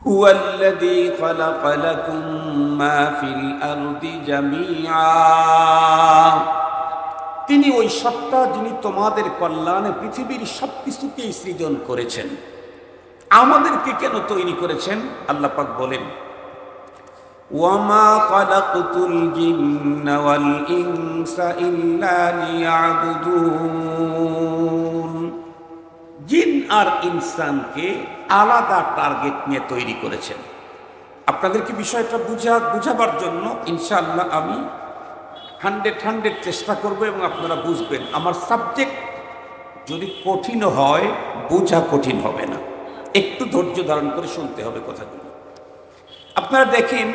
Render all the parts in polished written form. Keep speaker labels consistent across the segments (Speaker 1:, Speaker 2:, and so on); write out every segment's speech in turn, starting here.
Speaker 1: হুয়াল্লাযী খালাকা লাকুম মা ফিল আরদি জামিআ, তিনি ওই সত্তা যিনি তোমাদের কল্যাণে পৃথিবীর সবকিছুকেই সৃজন করেছেন। আমাদেরকে কেন তৈরি করেছেন? আল্লাহ পাক বলেন, ওয়ামা খালাকতুল জিন্না ওয়াল ইনসা ইল্লা লিয়াবুদুন, জিন আর ইনসানকে আলাদা টার্গেট নিয়ে তৈরি করেছেন। আপনাদেরকে বিষয়টা বুঝাবার জন্য ইনশাআল্লাহ আমি 100 চেষ্টা করব এবং আপনারা বুঝবেন। আমার সাবজেক্ট যদি কঠিন হয়, বোঝা কঠিন হবে না। একটু ধৈর্য ধারণ করে শুনতে হবে কথাগুলো। আপনারা দেখেন,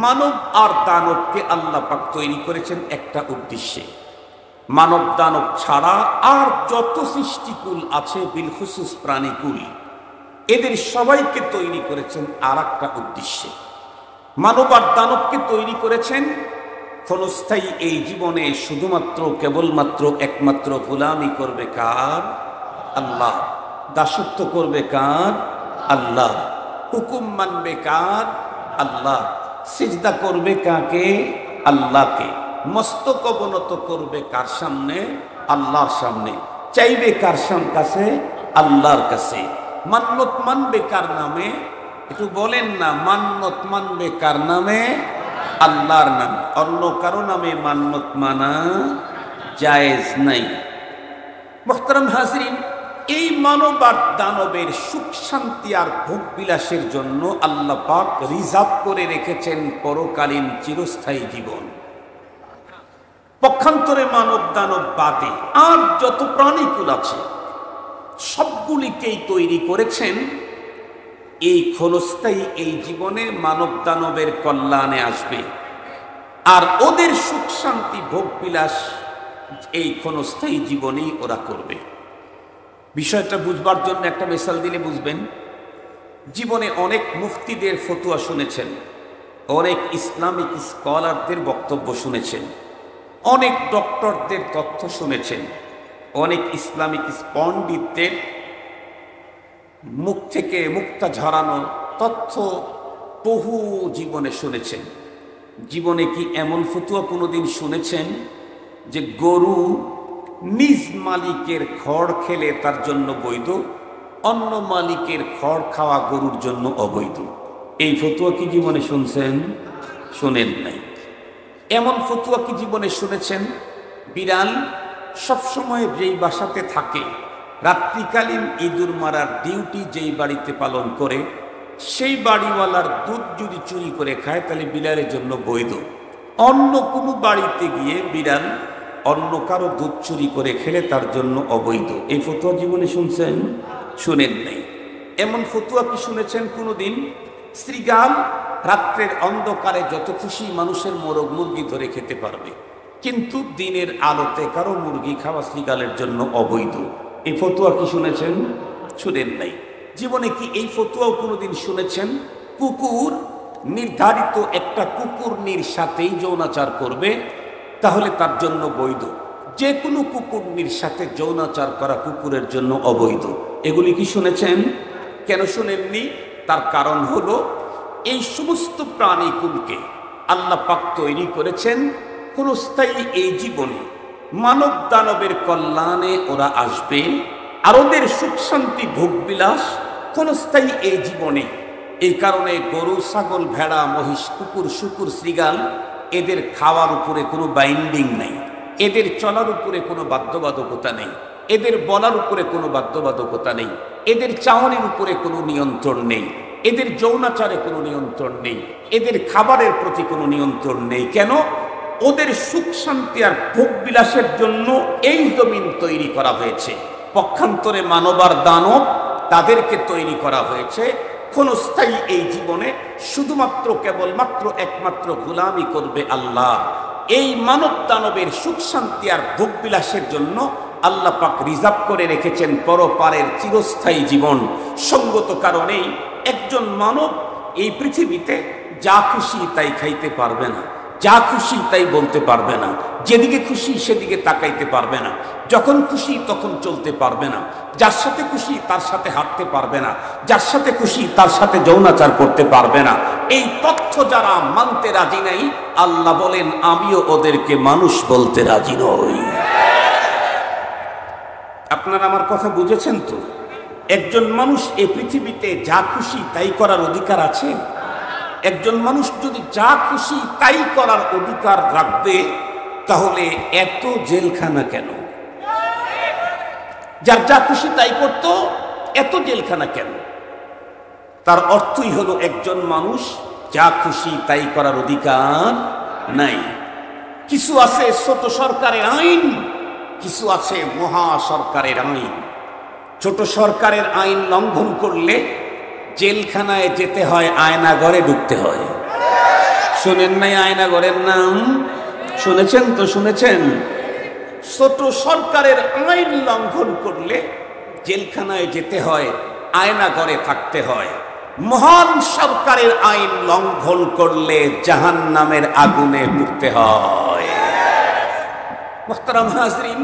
Speaker 1: মানব আর দানবকে আল্লাহ পাক তৈরি করেছেন একটা উদ্দেশ্যে। মানব দানব ছাড়া আর যত সৃষ্টিকুল আছে, বিলখুসুস প্রাণীকুল, এদের সবাইকে তৈরি করেছেন আর একটা উদ্দেশ্যে। মানব আর দানবকে তৈরি করেছেন ক্ষণস্থায়ী এই জীবনে শুধুমাত্র কেবলমাত্র একমাত্র গোলামি করবে কার? আল্লাহ। দাসত্ব করবে কার? আল্লাহ। হুকুম মানবে কার? আল্লাহ। সিজদা করবে কাকে? আল্লাহকে। মস্তক অবনত করবে কার সামনে? আল্লাহর সামনে। চাইবে কার কাছে? আল্লাহর কাছে। মান্নত মানবে কার নামে? একটু বলেন না, মান্নত মানবে কার নামে? আল্লাহর নামে। অন্য কারো নামে মান্নত মানা জায়েজ নাই। মুহতারাম হাজরিন, এই মানব আর দানবের সুখ শান্তি আর ভোগ বিলাসের জন্য আল্লাহ পাক রিজার্ভ করে রেখেছেন পরকালীন চিরস্থায়ী জীবন। পক্ষান্তরে মানব দানব বাদে আর যত প্রাণীকুল আছে সবগুলিকেই তৈরি করেছেন এই ক্ষণস্থায়ী এই জীবনে মানব দানবের কল্যাণে আসবে, আর ওদের সুখ শান্তি ভোগ বিলাস এই ক্ষণস্থায়ী জীবনেই ওরা করবে। বিষয়টা বুঝবার জন্য একটা মিসাল দিলে বুঝবেন। জীবনে অনেক মুফতিদের ফতোয়া শুনেছেন, অনেক ইসলামিক স্কলারদের বক্তব্য শুনেছেন, অনেক ডক্টরদের তথ্য শুনেছেন, অনেক ইসলামিক পণ্ডিতদের মুখ থেকে মুক্তা ঝরানো তথ্য বহু জীবনে শুনেছেন। জীবনে কি এমন ফতোয়া কোনোদিন শুনেছেন যে গরু নিজ মালিকের খড় খেলে তার জন্য বৈধ, অন্য মালিকের খড় খাওয়া গরুর জন্য অবৈধ? এই ফতোয়া কি জীবনে শুনছেন? শোনেন নাই। এমন ফতোয়া কি জীবনে শুনেছেন বিড়াল সবসময় যেই বাসাতে থাকে, রাত্রিকালীন ইঁদুর মারার ডিউটি যেই বাড়িতে পালন করে, সেই বাড়িওয়ালার দুধ যদি চুরি করে খায় তাহলে বিড়ালের জন্য বৈধ, অন্য কোনো বাড়িতে গিয়ে বিড়াল অন্য কারো দুধ চুরি করে খেলে তার জন্য অবৈধ? এই ফতোয়া জীবনে শুনছেন? শুনেন নাই। এমন ফতোয়া কি শুনেছেন কোনোদিন শ্রীগাল রাত্রের অন্ধকারে যত খুশি মানুষের মোরগ মুরগি ধরে খেতে পারবে, কিন্তু দিনের আলোতে কারো মুরগি খাওয়া শ্রীগালের জন্য অবৈধ? এই ফতোয়া কি শুনেছেন? শুনেন নাই। জীবনে কি এই ফতোয়াও কোনোদিন শুনেছেন কুকুর নির্ধারিত একটা কুকুরনির সাথেই যৌনাচার করবে তাহলে তার জন্য বৈধ, যে কোনো কুকুরনির সাথে যৌনাচার করা কুকুরের জন্য অবৈধ? এগুলি কি শুনেছেন? কেন শুনেননি? তার কারণ হলো এই সমস্ত প্রাণীকুলকে আল্লাহ পাক তৈরি করেছেন ক্ষণস্থায়ী এই জীবনে। মানব দানবের কল্যাণে ওরা আসবে, আর ওদের সুখ শান্তি ভোগ বিলাস ক্ষণস্থায়ী এই জীবনে। এই কারণে গরু ছাগল ভেড়া মহিষ কুকুর শুকুর শ্রীগাল এদের খাওয়ার উপরে কোনো বাইন্ডিং নেই, এদের চলার উপরে কোনো বাধ্যবাধকতা নেই, এদের বলার উপরে কোনো বাধ্যবাধকতা নেই, এদের চাওয়ানির উপরে কোনো নিয়ন্ত্রণ নেই, এদের যৌনাচারে কোনো নিয়ন্ত্রণ নেই, এদের খাবারের প্রতি কোনো নিয়ন্ত্রণ নেই। কেন? ওদের সুখ শান্তি আর ভোগ বিলাসের জন্য এই জমিন তৈরি করা হয়েছে। পক্ষান্তরে মানব আর দানব তাদেরকে তৈরি করা হয়েছে ক্ষণস্থায়ী এই জীবনে শুধুমাত্র কেবলমাত্র একমাত্র গোলামি করবে আল্লাহ। এই মানব দানবের সুখ শান্তি আর ভোগ বিলাসের জন্য আল্লাহ পাক রিজার্ভ করে রেখেছেন পরপারের চিরস্থায়ী জীবন। সঙ্গত কারণেই একজন মানব এই পৃথিবীতে যা খুশি তাই খাইতে পারবে না। যা খুশি তাই বলতে পারবে না, যেদিকে খুশি সেদিকে তাকাইতে পারবে না, যখন খুশি তখন চলতে পারবে না, যার সাথে খুশি তার সাথে হাঁটতে পারবে না, যার সাথে খুশি তার সাথে যৌনাচার করতে পারবে না। এই তথ্য যারা মানতে রাজি নাই, আল্লাহ বলেন আমিও ওদেরকে মানুষ বলতে রাজি নই। আপনারা আমার কথা বুঝেছেন তো? একজন মানুষ এই পৃথিবীতে যা খুশি তাই করার অধিকার আছে? একজন মানুষ যদি যা খুশি তাই করার অধিকার রাখবে, তাহলে এত জেলখানা কেন? যার যা খুশি তাই করত, এত জেলখানা কেন? তার অর্থই হলো একজন মানুষ যা খুশি তাই করার অধিকার নাই। কিছু আছে ছোট সরকারের আইন, কিছু আছে মহা সরকারের আইন। ছোট সরকারের আইন লঙ্ঘন করলে জেলখানায় যেতে হয়, আয়নাঘরে ঢুকতে হয়। শোনেন নাই আয়নাঘরের নাম? শুনেছেন তো? শুনেছেন? ছোট সরকারের আইন লঙ্ঘন করলে জেলখানায় যেতে হয়, আয়নাঘরে থাকতে হয়। মহান সরকারের আইন লঙ্ঘন করলে জাহান্নামের আগুনে পুড়তে হয়। মুহতারাম হাজরিন,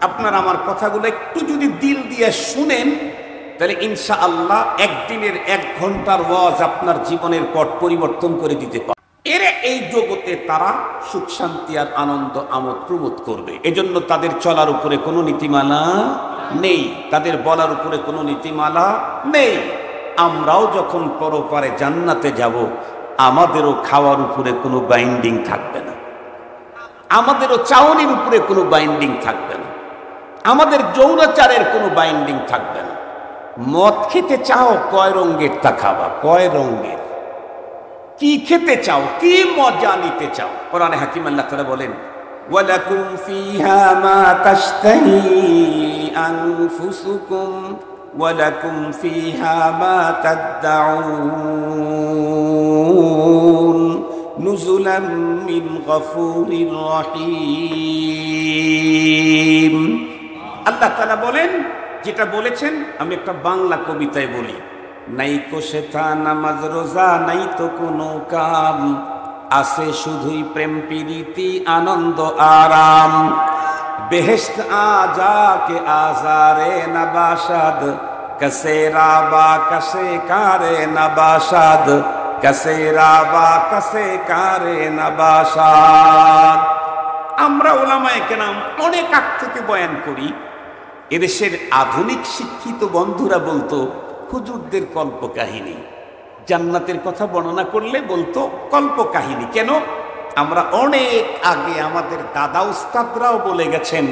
Speaker 1: আপনারা আমার কথাগুলো একটু যদি দিল দিয়ে শুনেন, তাহলে ইনশাআল্লাহ একদিনের 1 ঘন্টার ওয়াজ আপনার জীবনের পট পরিবর্তন করে দিতে পারে। এরা এই জগতে তারা সুখ শান্তি আর আনন্দ আমোদ প্রমোদ করবে, এজন্য তাদের চলার উপরে কোনো নীতিমালা নেই, তাদের বলার উপরে কোনো নীতিমালা নেই। আমরাও যখন পরপারে জান্নাতে যাব, আমাদেরও খাওয়ার উপরে কোনো বাইন্ডিং থাকবে না, আমাদেরও চাউনির উপরে কোনো বাইন্ডিং থাকবে না, আমাদের যৌনাচারের কোনো বাইন্ডিং থাকবে না। মদ খেতে চাও, কয় রঙের তা খাবা, কয় রঙের, কি খেতে চাও, কি মজা নিতে চাও। কোরআনে হাকিম আল্লাহ তাআলা বলেন, ওয়ালাকুম ফিহা মা তাশতাহি আনফুসুকুম ওয়ালাকুম ফিহা মা তাদউন নুজুলাম মিন গফুরির রহিম। আল্লাহ তাআলা বলেন, যেটা বলেছেন আমি একটা বাংলা কবিতায় বলি, নাই কো শেথা নামাজ রোজা, নাই তো কোনো কাম, আছে শুধুই প্রেম প্রীতি আনন্দ আরাম। বেহেশত আজা কে আজারে নবাসাদ, কসে রাবা কসে কারে নবাসাদ, কসে রাবা কসে কারে নবাসাদ। আমরা ওলামায়ে কেরাম অনেক আগ থেকে বয়ান করি। এদেশের আধুনিক শিক্ষিত বন্ধুরা বলতো হুজুরদের কল্প কাহিনী, জান্নাতের কথা বর্ণনা করলে বলতো কল্প কাহিনী। কেন? আমরা অনেক আগে আমাদের দাদা উস্তাদরাও বলে গেছেন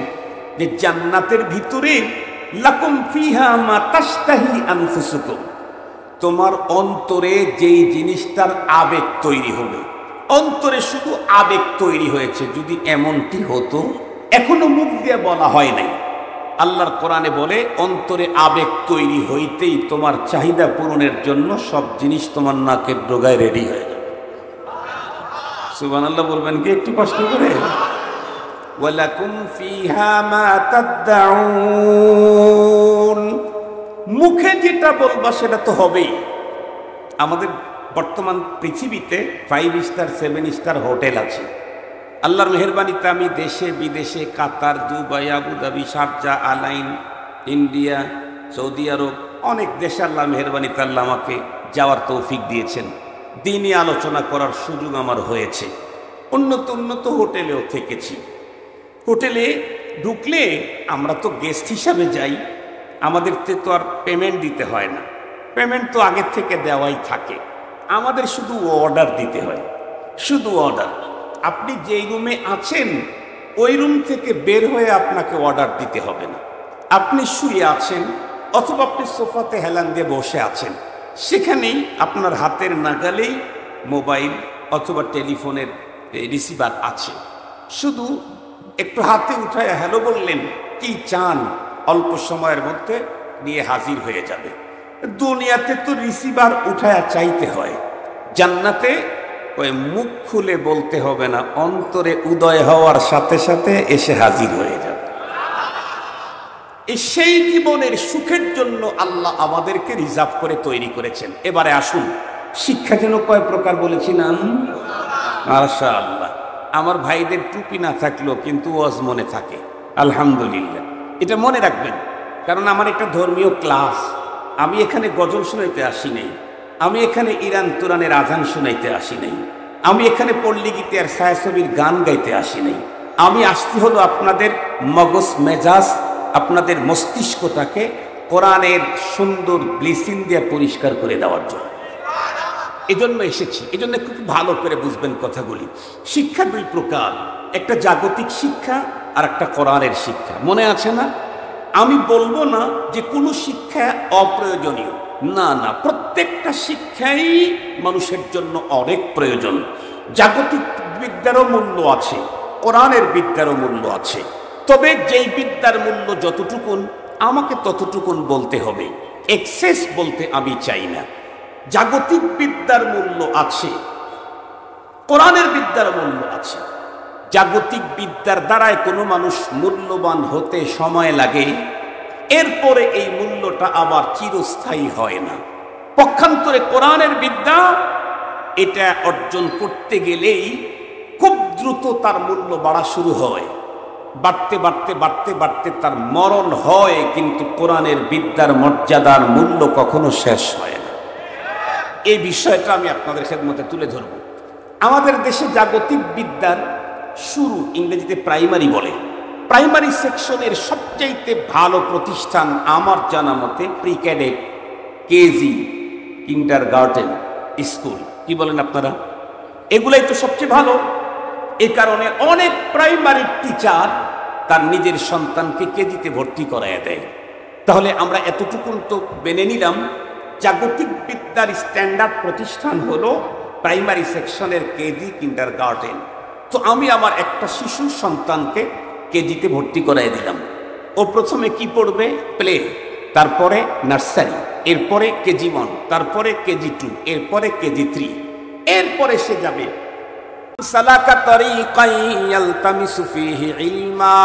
Speaker 1: যে জান্নাতের ভিতরে লাকুম ফিহা মা তাশতাহি আনফুসুকুম, তোমার অন্তরে যেই জিনিসটার আবেগ তৈরি হবে, অন্তরে শুধু আবেগ তৈরি হয়েছে। যদি এমনটি হতো, এখনো মুখ দিয়ে বলা হয় নাই। আল্লাহর কোরআনে বলে অন্তরে আবেগ তৈরি হইতেই তোমার চাহিদা পূরণের জন্য সব জিনিস তোমার নাকের ডগায় রেডি হয়ে যাবে। সুবহানাল্লাহ বলবেন কি একটু কষ্ট করে? ওয়ালাকুম ফিহা মা তাদউন, মুখে যেটা বলবা সেটা তো হবেই। আমাদের বর্তমান পৃথিবীতে 5 স্টার 7 স্টার হোটেল আছে। আল্লাহর মেহেরবানিতে আমি দেশে বিদেশে Qatar, Dubai, Abu Dhabi, Sharjah, Al Ain, India, Saudi Arab, অনেক দেশে আল্লাহ মেহেরবানিতে আল্লাহ আমাকে যাওয়ার তৌফিক দিয়েছেন। দিনে আলোচনা করার সুযোগ আমার হয়েছে। উন্নত উন্নত হোটেলেও থেকেছি। হোটেলে ঢুকলে আমরা তো গেস্ট হিসাবে যাই, আমাদেরকে তো আর পেমেন্ট দিতে হয় না, পেমেন্ট তো আগের থেকে দেওয়াই থাকে। আমাদের শুধু অর্ডার দিতে হয়, শুধু অর্ডার। আপনি যেই রুমে আছেন ওই রুম থেকে বের হয়ে আপনাকে অর্ডার দিতে হবে না। আপনি শুয়ে আছেন অথবা আপনি সোফাতে হেলান দিয়ে বসে আছেন, সেখানেই আপনার হাতের নাগালেই মোবাইল অথবা টেলিফোনের রিসিভার আছে। শুধু একটু হাতে উঠায় হ্যালো বললেন, কি চান, অল্প সময়ের মধ্যে নিয়ে হাজির হয়ে যাবে। দুনিয়াতে তো রিসিভার উঠায় চাইতে হয়, জান্নাতে ওই মুখ খুলে বলতে হবে না, অন্তরে উদয় হওয়ার সাথে সাথে এসে হাজির হয়ে যাবে। এই সেই জীবনের সুখের জন্য আল্লাহ আমাদেরকে রিজার্ভ করে তৈরি করেছেন। এবারে আসুন, শিক্ষা যেন কয় প্রকার বলেছিলাম? মাশাআল্লাহ। আমার ভাইদের টুপি না থাকলেও কিন্তু ওয়াজ মনে থাকে, আলহামদুলিল্লাহ। এটা মনে রাখবেন, কারণ আমার একটা ধর্মীয় ক্লাস। আমি এখানে গজল শুনাইতে আসি নাই, আমি এখানে ইরান তুরানের আজান শুনাইতে আসি নাই, আমি এখানে পল্লী গীতি আর ছায়াছবির গান গাইতে আসি নাই। আমি আসছি হলো আপনাদের মগজ মেজাজ, আপনাদের মস্তিষ্কটাকে কোরআনের সুন্দর ব্লিচিং দিয়ে পরিষ্কার করে দেওয়ার জন্য। এজন্য এসেছি। এজন্য খুব ভালো করে বুঝবেন কথাগুলি। শিক্ষা দুই প্রকার, একটা জাগতিক শিক্ষা আর একটা কোরআনের শিক্ষা। মনে আছে না? আমি বলবো না যে কোনো শিক্ষা অপ্রয়োজনীয়, না না, প্রত্যেকটা শিক্ষাই মানুষের জন্য অনেক প্রয়োজন। জাগতিক বিদ্যারও মূল্য আছে, কোরআনের বিদ্যারও মূল্য আছে। তবে যেই বিদ্যার মূল্য যতটুকুন, আমাকে ততটুকুন বলতে হবে, এক্সেস বলতে আমি চাই না। জাগতিক বিদ্যার মূল্য আছে, কোরআনের বিদ্যার মূল্য আছে। জাগতিক বিদ্যার দ্বারায় কোনো মানুষ মূল্যবান হতে সময় লাগে, এরপরে এই মূল্যটা আবার চিরস্থায়ী হয় না। পক্ষান্তরে কোরআনের বিদ্যা, এটা অর্জন করতে গেলেই খুব দ্রুত তার মূল্য বাড়া শুরু হয়, বাড়তে বাড়তে বাড়তে বাড়তে তার মরণ হয়, কিন্তু কোরআনের বিদ্যার মর্যাদার মূল্য কখনো শেষ হয় না। এই বিষয়টা আমি আপনাদের খেদমতে তুলে ধরব। আমাদের দেশে জাগতিক বিদ্যার শুরু ইংরেজিতে প্রাইমারি বলে। প্রাইমারি সেকশনের সবচাইতে ভালো প্রতিষ্ঠান আমার জানা মতে pre cadet, KG, kindergarten school. কি বলেন আপনারা? এগুলাই তো সবচেয়ে ভালো। এ কারণে অনেক প্রাইমারি টিচার তার নিজের সন্তানকে কেজিতে ভর্তি করায় দেয়। তাহলে আমরা এতটুকুন তো মেনে নিলাম, জাগতিক বিদ্যার স্ট্যান্ডার্ড প্রতিষ্ঠান হলো প্রাইমারি সেকশনের কেজি, কিন্ডারগার্টেন। তো আমি আমার একটা শিশু সন্তানকে কেজিতে ভর্তি করাই দিলাম। ও প্রথমে কি পড়বে? প্লে, তারপরে নার্সারি, এরপরে কেজি 1, তারপরে কেজি 2, এরপরে কেজি 3, এরপরে সে যাবে সালাকা তরিকান ইয়ালতামিসু ফীহি ইলমা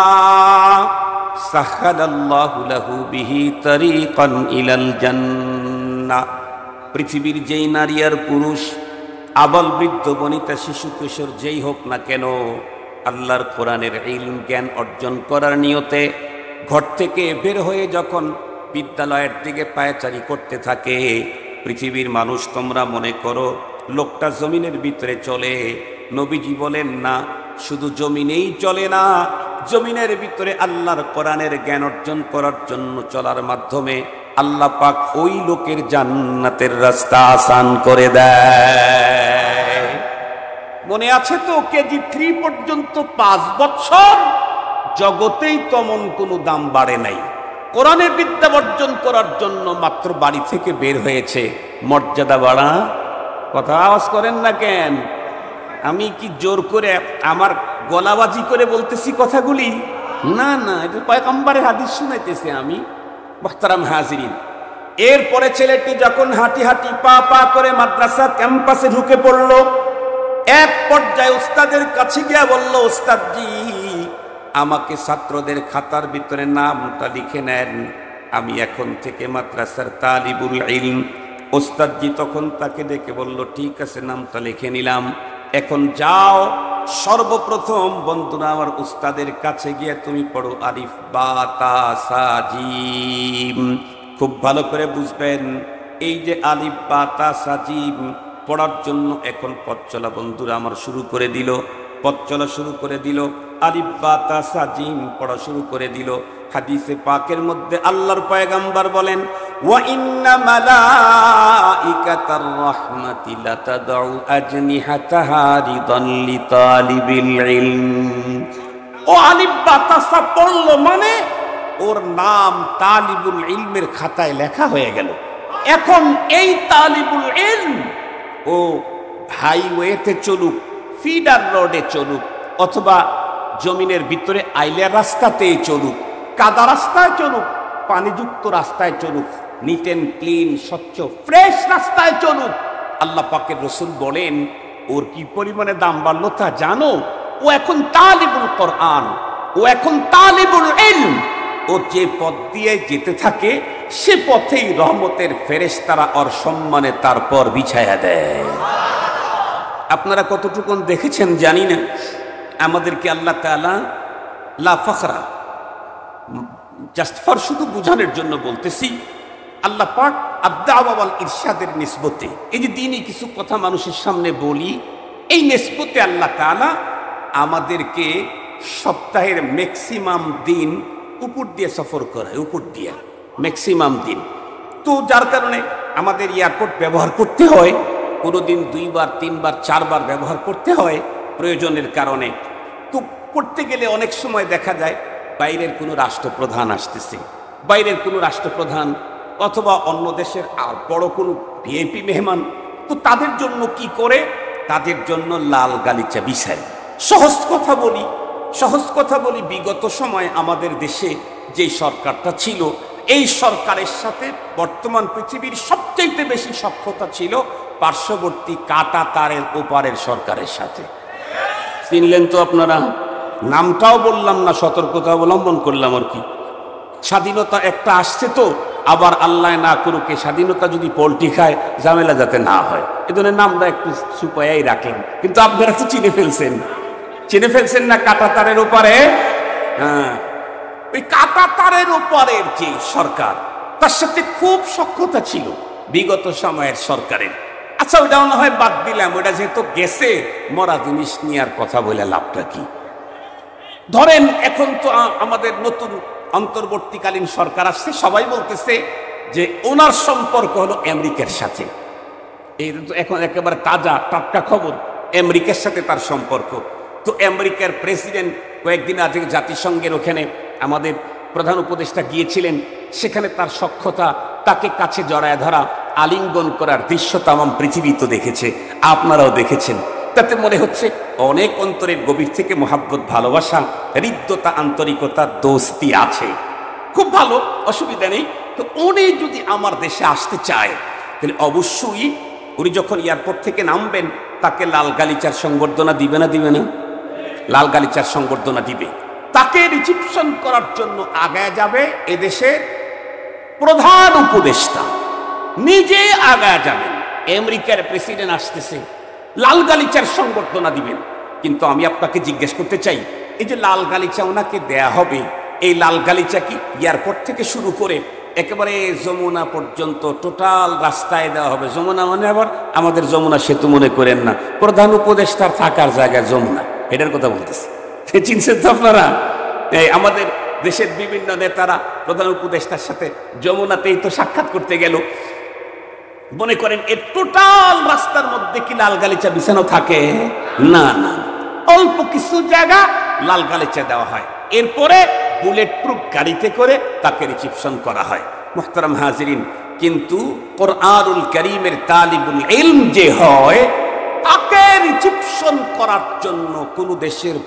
Speaker 1: সাহহালাল্লাহু লাহু বিহি তরিকান ইলাল জান্নাহ। পৃথিবীর যেই নারী আর পুরুষ, আবাল বৃদ্ধ বনিতা শিশু কিশোর যেই হোক না কেন, আল্লাহর কোরআনের ইলম জ্ঞান অর্জন করার নিয়তে ঘর থেকে বের হয়ে যখন বিদ্যালয়ের দিকে পায়চারি করতে থাকে, পৃথিবীর মানুষ তোমরা মনে করো লোকটা জমিনের ভিতরে চলে। নবীজি বলেন না, শুধু জমিনেই চলে না, জমিনের ভিতরে আল্লাহর কোরআনের জ্ঞান অর্জন করার জন্য চলার মাধ্যমে আল্লাহ পাক ওই লোকের জান্নাতের রাস্তা আসান করে দেয়। মনে আছে তো? কেজি 3 পর্যন্ত 5 বছর জগতেই তেমন কোনো দাম বাড়ে নাই। কোরআনের বিদ্যা অর্জন করার জন্য মাত্র বাড়ি থেকে বের হয়েছে, মর্যাদা বাড়া। কথা আওয়াজ করেন না কেন? আমি কি জোর করে আমার গলাবাজি করে বলতেছি কথাগুলি? না না, এটা পয়গম্বরের হাদিস শুনাইতেছি আমি। মুহতারাম হাজিরিন, এরপরে ছেলেটি যখন হাঁটি হাঁটি পা পা করে মাদ্রাসা ক্যাম্পাসে ঢুকে পড়ল, এক পর্যায়ে উস্তাদের কাছে গিয়ে বলল, উস্তাদজি আমাকে ছাত্রদের খাতার ভিতরে নামটা লিখে নেন, আমি এখন থেকে মাদ্রাসার তালিবুল ইলম। উস্তাদজি তখন তাকে ডেকে বলল, ঠিক আছে, নামটা লিখে নিলাম, এখন যাও সর্বপ্রথম বন্ধুরা আমার উস্তাদের কাছে গিয়ে তুমি পড়ো আলিফ বা তা সা জিম। খুব ভালো করে বুঝবেন, এই যে আলিফ বা তা সা জিম পড়ার জন্য এখন পথ চলা বন্ধুরা আমার শুরু করে দিল, পথ চলা শুরু করে দিল, আলিফ বা তা সা জিম পড়া শুরু করে দিল। হাদিসে পাকের মধ্যে আল্লাহর পয়গম্বর বলেন, ওয়া ইন্না মালাইকাতার রাহমাতি লাতাদউ আজনিহাতাহা রিদান লিতালিবিল ইলম। ও আলিফ বা তা সা পড়লো মানে ওর নাম তালিবুল ইলমের খাতায় লেখা হয়ে গেল। এখন এই তালিবুল ইলম ও হাইওয়েতে চলুক, ফিডার রোডে চলুক, অথবা জমিনের ভিতরে আইলে রাস্তাতেই চলুক, কাদা রাস্তায় চলুক, পানিযুক্ত রাস্তায় চলুক, নিট অ্যান্ড ক্লিন স্বচ্ছ ফ্রেশ রাস্তায় চলুক, আল্লাহ পাকের রসুল বলেন ওর কি পরিমাণে দাম বাড়লো তা জানো? ও এখন তালিবুল কোরআন, ও এখন তালিবুল ইলম। ও যে পথ দিয়ে যেতে থাকে সে পথেই রহমতের ফেরেশতারা ওর সম্মানে তারপর বিছায়া দেয়। আপনারা কতটুকু দেখেছেন জানি না, আমাদেরকে আল্লাহ তাআলা লা ফখরা, জাস্ট ফর শুধু বোঝানোর জন্য বলতেছি, আল্লাহ পাক আদ-দাওয়া ওয়াল ইরশাদের নিসবতে, এই যে দিনই কিছু কথা মানুষের সামনে বলি, এই নিসবতে আল্লাহ তাআলা আমাদেরকে সপ্তাহের ম্যাক্সিমাম দিন উপর দিয়ে সফর করে, উপর দিয়ে ম্যাক্সিমাম দিন। তো যার কারণে আমাদের এয়ারপোর্ট ব্যবহার করতে হয়, কোনো দিন 2 বার 3 বার 4 বার ব্যবহার করতে হয় প্রয়োজনের কারণে। তো করতে গেলে অনেক সময় দেখা যায় বাইরের কোনো রাষ্ট্রপ্রধান আসতেছে, বাইরের কোনো রাষ্ট্রপ্রধান অথবা অন্য দেশের আর বড় কোনো ভিআইপি মেহমান, তো তাদের জন্য কি করে, তাদের জন্য লাল গালিচা বিছায়। সহজ কথা বলি, বিগত সময় আমাদের দেশে যে সরকারটা ছিল, এই সরকারের সাথে বর্তমান পৃথিবীর সবচেয়ে বেশি সখ্যতা ছিল পার্শ্ববর্তী কাটা তারের ওপারের সরকারের সাথে। চিনলেন তো আপনারা? নামটাও বললাম না, সতর্কতা অবলম্বন করলাম আর কি। স্বাধীনতা একটা আসছে, তো আবার আল্লাহ না করুক স্বাধীনতা যদি পোল্ট্রি খায় ঝামেলা যাতে না হয়, এজন্য নামটা একটু সুপায়াই রাখেন। কিন্তু আপনারা তো চিনে ফেলছেন না কাটা তারের ওপারে। হ্যাঁ, ওই কাটা তারের ওপারের যে সরকার, তার সাথে খুব সখ্যতা ছিল বিগত সময়ের সরকারের। আচ্ছা, ওইটা না হয় বাদ দিলাম, ওইটা যেহেতু গেছে, মরা জিনিস নিয়ে আর কথা বলে লাভটা কি? ধরেন এখন তো আমাদের নতুন অন্তর্বর্তীকালীন সরকার আসছে, সবাই বলতেছে যে ওনার সম্পর্ক হলো আমেরিকার সাথে। এই তো এখন একেবারে তাজা টাটকা খবর, আমেরিকার সাথে তার সম্পর্ক। তো আমেরিকার প্রেসিডেন্ট কয়েকদিন আগে জাতিসংঘের ওখানে আমাদের প্রধান উপদেষ্টা গিয়েছিলেন, সেখানে তার সখ্যতা, তাকে কাছে জড়ায় ধরা, আলিঙ্গন করার দৃশ্য তামাম পৃথিবী তো দেখেছে, আপনারাও দেখেছেন। তাতে মনে হচ্ছে অনেক অন্তরের গভীর থেকে মোহাব্বত, ভালোবাসা, হৃদ্যতা, আন্তরিকতা, দোস্তি আছে। খুব ভালো, অসুবিধা নেই। তো উনি যদি আমার দেশে আসতে চায়, তাহলে অবশ্যই উনি যখন এয়ারপোর্ট থেকে নামবেন, তাকে লাল গালিচার সংবর্ধনা দিবে না? লাল গালিচার সংবর্ধনা দিবে। তাকে রিসিপশন করার জন্য আগায় যাবে এদেশের প্রধান উপদেষ্টা, নিজে আগায় যাবেন। আমেরিকার প্রেসিডেন্ট আসতেছে, লাল গালিচার সংবর্ধনা দিবেন। কিন্তু আমি আপনাকে জিজ্ঞেস করতে চাই, এই যে লাল গালিচা ওনাকে দেয়া হবে, এই লাল গালিচা কি এয়ারপোর্ট থেকে শুরু করে একেবারে যমুনা পর্যন্ত টোটাল রাস্তায় দেওয়া হবে? যমুনা মানে আবার আমাদের যমুনা সেতু মনে করেন না, প্রধান উপদেষ্টার থাকার জায়গায় যমুনা, এটার কথা বলতেছি। সে চিনছেন তো আপনারা? এই আমাদের দেশের বিভিন্ন নেতারা প্রধান উপদেষ্টার সাথে যমুনাতেই তো সাক্ষাৎ করতে গেল। মনে করেন এর টোটাল রাস্তার মধ্যে কি লাল গালিচা বিছানো থাকে? না, অল্প কিছু জায়গা লাল গালিচা দেওয়া হয়, এরপরে বুলেট প্রুফ গাড়িতে করে তাকে রিসিপশন করা হয়। মুহতারাম হাজিরিন, কিন্তু কোরআনুল কারীমের তালিবুল ইলম যে হয়, তাকে রিসিপশন করার জন্য কোন দেশের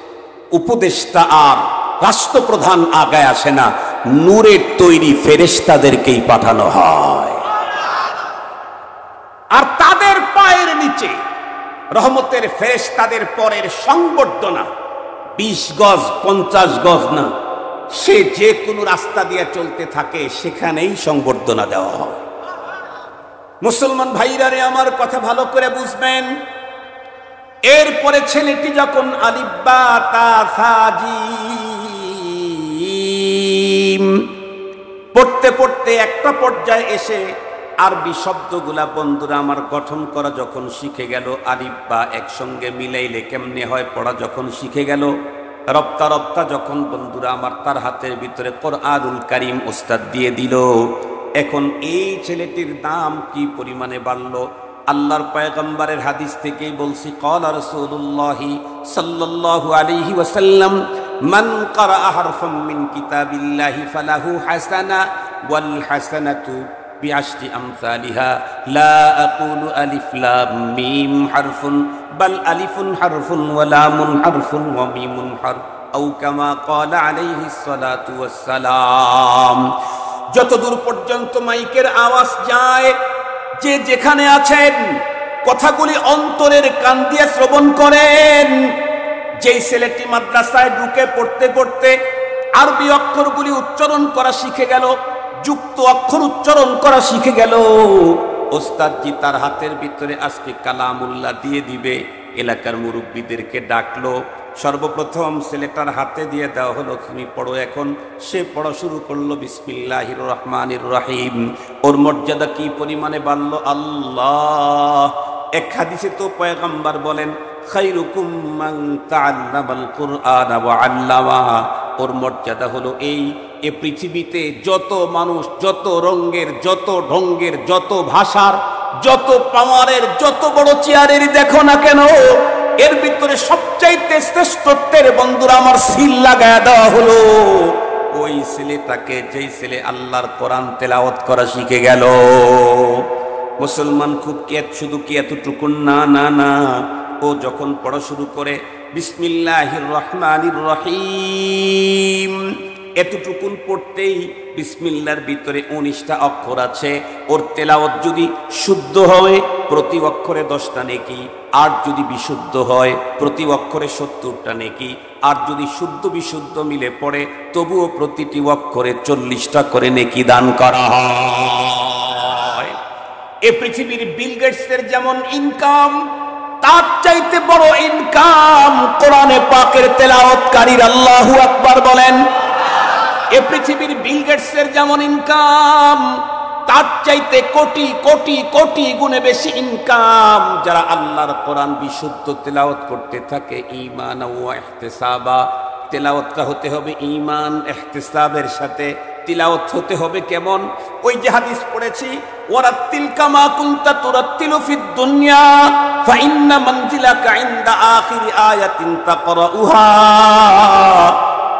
Speaker 1: উপদেষ্টা আর রাষ্ট্রপ্রধান আগায় আসে না, নূরের তৈরি ফেরেশতাদেরকেই পাঠানো হয়। আর তাদের পায়ের নিচে রহমতের ফেরেশতাদের পরের সংবর্ধনা 20 গজ 50 গজ না, সে যে কোনো রাস্তা দিয়ে চলতে থাকে, সেখানেই সংবর্ধনা দেওয়া হয়। মুসলমান ভাইরা রে, আমার কথা ভালো করে বুঝবেন। এরপরে ছেলেটি যখন আলিফ বা তা সা জিম পড়তে পড়তে একটা পর্যায়ে এসে আরবি শব্দগুলা বন্ধুরা আমার গঠন করা যখন শিখে গেল, আলিফ বা একসঙ্গে মিলাইলে কেমনে হয় পড়া যখন শিখে গেল, রপ্তা রপ্তা যখন বন্ধুরা আমার তার হাতের ভিতরে কোরআনুল কারীম ওস্তাদ দিয়ে দিল, এখন এই ছেলেটির দাম কি পরিমাণে বাড়লো। আল্লাহর পয়গম্বরের হাদিস থেকেই বলছি, ক্বালা রাসূলুল্লাহি সাল্লাল্লাহু আলাইহি ওয়াসাল্লাম, মান ক্বারাআ হারফাম মিন কিতাবিল্লাহি ফালাহু হাসানা ওয়াল হাসানাতু বিআশরি আমসালিহা লা আকুলু আলিফ লাম মিম হারফুন বাল আলিফুন হারফুন ওয়া লামুন হারফুন ওয়া মিমুন হারফ আও কামা ক্বালা আলাইহিস সালাতু ওয়াস সালাম। যতদূর পর্যন্ত মাইকের আওয়াজ যায়, যে যেখানে আছেন কথাগুলি অন্তরের কান দিয়ে শ্রবণ করেন। যেই ছেলেটি মাদ্রাসায় ঢুকে পড়তে পড়তে আরবি অক্ষরগুলি উচ্চারণ করা শিখে গেল, যুক্ত অক্ষর উচ্চারণ করা শিখে গেল, ওস্তাদজি তার হাতের ভিতরে আজকে কালামুল্লাহ দিয়ে দিবে। এলাকার মুরব্বীদেরকে ডাকলো। সর্বপ্রথম ছেলেটার হাতে দিয়ে দেওয়া হলো, তুমি পড়ো এখন। সে পড়া শুরু করলো, বিসমিল্লাহির রহমানির রহিম। ওর মর্যাদা কি পরিমাণে বাড়লো আল্লাহ! এক হাদিসে তো পয়গম্বর বলেন, খায়রুকুম মান তাআল্লামাল কুরআনা ওয়া আল্লামা। ওর মর্যাদা হলো এই, এ পৃথিবীতে যত মানুষ, যত রঙের, যত ঢঙ্গের, যত ভাষার, যত পাওয়ারের, যত বড় চেয়ারেরই দেখো না কেন, এর ভিতরে সবচাইতে শ্রেষ্ঠত্বের বন্ধুরা আমার সিল লাগায়া দেওয়া হলো ওই ছেলেটাকে, যেই ছেলে আল্লাহর কোরআন তেলাওয়াত করা শিখে গেল। মুসলমান খুব শুধু কি এতটুকু না, না না, ও যখন পড়া শুরু করে বিসমিল্লাহির রহমানির রহিম, এতটুকুন পড়তেই বিসমিল্লার ভিতরে 19টা অক্ষর আছে। ওর তেলাওয়াত যদি শুদ্ধ হয় প্রতি অক্ষরে 10টা নেকি, আর যদি বিশুদ্ধ হয় প্রতি অক্ষরে 70টা নেকি, আর যদি শুদ্ধ বিশুদ্ধ মিলে পড়ে তবুও প্রতিটি অক্ষরে 40টা করে নেকি দান করা হয়। এ পৃথিবীর বিল গেটসের যেমন ইনকাম, তার চাইতে বড় ইনকাম কোরআনে পাকের তেলাওয়াতকারীর। আল্লাহু আকবার বলেন। এ পৃথিবীর বিল গেটসের যেমন ইনকাম, তার চাইতে কোটি কোটি কোটি গুণে বেশি ইনকাম যারা আল্লাহর কোরআন বিশুদ্ধ তেলাওয়াত করতে থাকে। ঈমান ওয়া ইহতিসাবা, তেলাওয়াতটা হতে হবে ঈমান ইহতিসাবের সাথে। তিলাওয়াত হতে হবে কেমন? ওই যে হাদিস পড়েছি, ওয়ারাত্তিল কামা কুনতা তুরাত্তিলু ফিদ দুনিয়া ফাইন্না মানজিলাকা ইনদা আখিরি আয়াতিন তাকরাউহা।